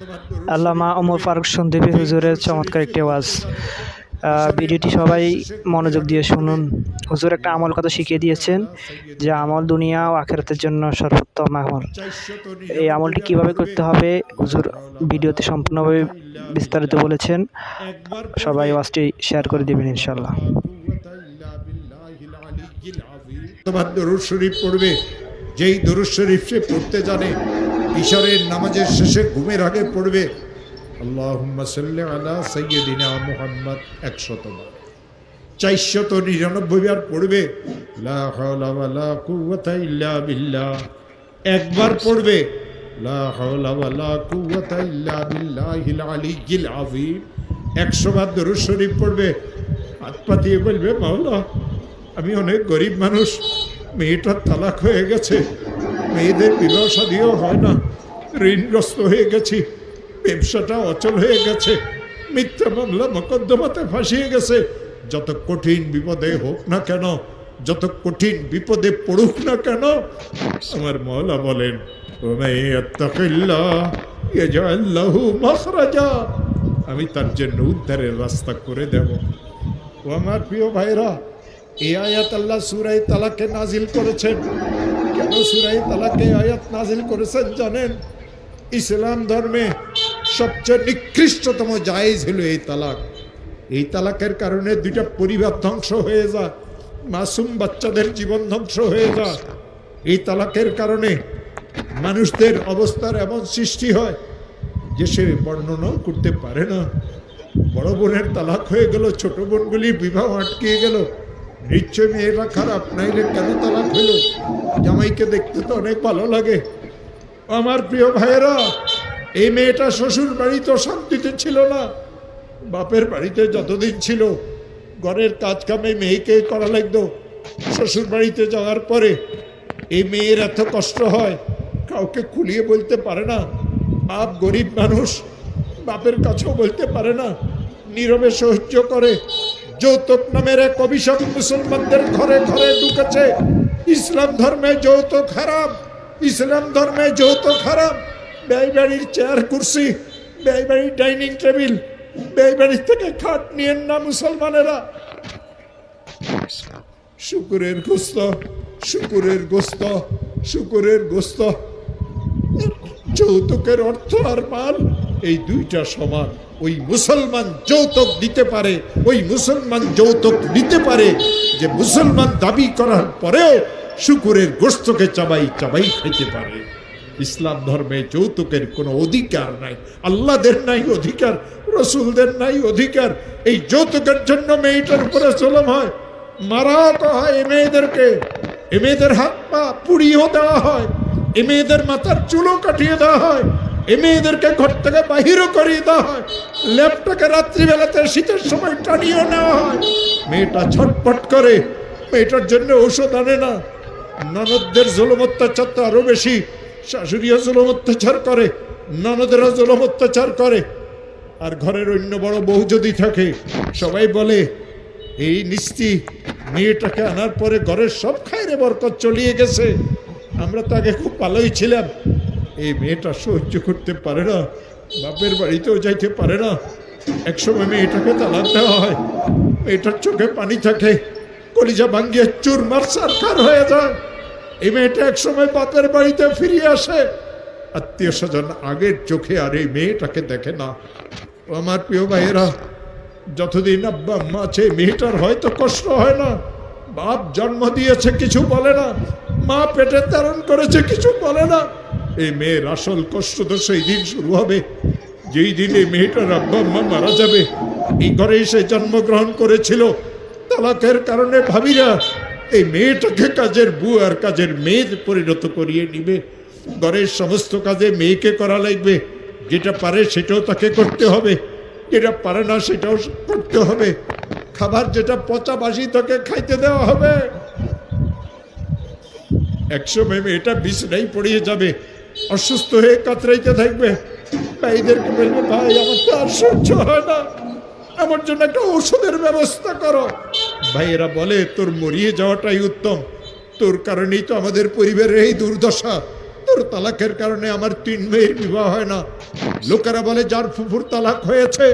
আল্লামা ওমর ফারুক সন্দীপী হুজুরের চমৎকার একটি ওয়াজ। ভিডিওটি সবাই মনোযোগ দিয়ে শুনুন। হুজুর একটা আমল কথা শিখিয়ে দিয়েছেন, যে আমল দুনিয়া ও আখিরাতের জন্য সর্বোত্তম আমল। এই আমলটি কিভাবে করতে হবে হুজুর ভিডিওতে সম্পূর্ণভাবে বিস্তারিত বলেছেন। সবাই ওয়াজটি শেয়ার করে দিবেন ইনশাআল্লাহ। দরুদ শরীফ পড়বে, যেই দরুদ শরীফ সে পড়তে জানে ইশারের নামাজের শেষে ঘুমের আগে পড়বে আল্লাহুম্মা সাল্লি আলা সাইয়্যিদিনা মুহাম্মদ 100 বার, 499 বার পড়বে লা হাওলা ওয়ালা কুওয়াতা ইল্লা বিল্লাহ, একবার পড়বে লা হাওলা ওয়ালা কুওয়াতা ইল্লা বিল্লাহিল আলিয়্যিল আযীম, 100 বার দরুদ শরীফ পড়বে। হাত পাতিয়ে বলবে মাওলা, আমি অনেক গরিব মানুষ, মেয়েটার তালাক হয়ে গেছে, মেয়েদের বিবাহ শাদীও হয় না, ঋণগ্রস্ত হয়ে গেছি, ব্যবসাটা অচল হয়ে গেছে, মিথ্যা মামলা মোকদ্দমাতে ফাঁসিয়ে গেছে। যত কঠিন বিপদে হোক না কেন, যত কঠিন বিপদে পড়ুক না কেন, আমার মওলা বলেন আমি তার জন্য উদ্ধারের রাস্তা করে দেব। ও আমার প্রিয় ভাইরা, এই আয়াত আল্লাহ সূরা তালাকে নাজিল করেছেন। কেন সূরা তালাকে আয়াত নাজিল করেছেন জানেন? ইসলাম ধর্মে সবচেয়ে নিকৃষ্টতম জায়েজ হলো এই তালাক। এই তালাকের কারণে দুইটা পরিবার ধ্বংস হয়ে যায়, মাসুম বাচ্চাদের জীবন ধ্বংস হয়ে যায়। এই তালাকের কারণে মানুষদের অবস্থার এমন সৃষ্টি হয় যে সে বর্ণনাও করতে পারে না। বড় বোনের তালাক হয়ে গেল, ছোট বোনগুলির বিবাহ আটকে গেল। নিশ্চয় মেয়েরা খারাপ, নাইলে কেন তালাক হইল? জামাইকে দেখতে তো অনেক ভালো লাগে। আমার প্রিয় ভাইয়েরা, এই মেয়েটা শ্বশুর বাড়িতে শান্তিতে ছিল না, বাপের বাড়িতে যতদিন ছিল ঘরের কাজ কামে মেয়েকে করা লাগতো। শ্বশুর বাড়িতে যাওয়ার পরে এই মেয়ের এত কষ্ট হয়, কাউকে খুলিয়ে বলতে পারে না। বাপ গরিব মানুষ, বাপের কাছেও বলতে পারে না, নীরবে সহ্য করে। যৌতুক নামের এক অভিশাপ মুসলমানদের ঘরে ঘরে ঢুকেছে। ইসলাম ধর্মে যৌতুক হারাম, ইসলাম ধর্মে যৌতুক হারাম। ব্যয় বাড়ির চেয়ার কুর্সি, ব্যয় বাড়ির ডাইনিং টেবিল, ব্যয় বাড়ির থেকে খাট নিয়েন না মুসলমানেরা। শুকুরের গোস্ত, শুকুরের গোস্ত, শুকুরের গোস্ত। যৌতুকের অর্থ আর মাল এই দুইটা সমান। ওই মুসলমান যৌতুক দিতে পারে, ওই মুসলমান যৌতুক নিতে পারে যে মুসলমান দাবি করার পরেও শুকুরের গোস্তকে চাবাই চাবাই খেতে পারে। ইসলাম ধর্মে যৌতুকের কোনো অধিকার নাই, আল্লাহদের নাই অধিকার, রসুলদের নাই অধিকার। এই যৌতুকের জন্য মেয়েটার উপরে জুলুম হয়, মারাও তো হয় এ মেয়েদেরকে, এ মেয়েদের হাত পা পুড়িয়েও দেওয়া হয়, এ মেয়েদের মাথার চুলও কাটিয়ে দেওয়া হয়, এ মেয়েদেরকে ঘর থেকে বাহিরও করিয়ে দেওয়া হয়, ল্যাপটাকে রাত্রিবেলাতে শীতের সময় টানিয়েও নেওয়া হয়। মেয়েটা ছটপট করে, মেয়েটার জন্য ঔষধ আনে না। ননদদের জুলুম অত্যাচার তো আরো বেশি, শাশুড়িও জুলুম অত্যাচার করে, ননদেরও জুলুম অত্যাচার করে। আর ঘরের অন্য বড় বউ যদি থাকে, সবাই বলে এই নিস্তি মেয়েটাকে আনার পরে ঘরের সব খায়রে বরকত চলিয়ে গেছে, আমরা তো আগে খুব ভালোই ছিলাম। এই মেয়েটা সহ্য করতে পারে না, বাপের বাড়িতেও যাইতে পারে না। একসময় মেয়েটাকে তালাক দেওয়া হয়, মেয়েটার চোখে পানি থাকে, কলিজা ভাঙ্গিয়ে চুরমার সারখার হয়ে যায়। এই মেয়েটা একসময় বাপের বাড়িতে ফিরিয়ে আসে, আত্মীয় স্বজন আগের চোখে আর এই মেয়েটাকে দেখে না। ও আমার প্রিয় ভাইয়েরা, যতদিন আব্বা আম্মা আছে মেয়েটার হয়তো কষ্ট হয় না। বাপ জন্ম দিয়েছে কিছু বলে না, মা পেটে ধারণ করেছে কিছু বলে না। এই মেয়ের আসল কষ্ট তো সেই দিন শুরু হবে যেই দিন এই মেয়েটার আব্বা আম্মা মারা যাবে। এই ঘরেই সে জন্মগ্রহণ করেছিল। তালাকের কারণে ভাবিরা এই মেয়েটাকে কাজের বউ আর কাজের মেয়ে পরিণত করিয়ে নিবে। ঘরের সমস্ত কাজে মেয়েকে করা লাগবে, যেটা পারে সেটাও তাকে করতে হবে, যেটা পারে না সেটাও করতে হবে। খাবার যেটা পচা বাসি তাকে খাইতে দেওয়া হবে। একসময় মেয়েটা বিছানায় পড়িয়ে যাবে, অসুস্থ হয়ে কাতরাইতে থাকবে। ভাইদেরকে বলবে, ভাই আমার তো আর সহ্য হয় না, আমার জন্য একটা ওষুধের ব্যবস্থা করো। ভাইয়েরা বলে তোর মরিয়ে যাওয়াটাই উত্তম, তোর কারণেই তো আমাদের পরিবারের এই দুর্দশা, সুন্দর তালাকের কারণে আমার 3 মেয়ের বিবাহ হয় না। লোকেরা বলে যার ফুফুর তালাক হয়েছে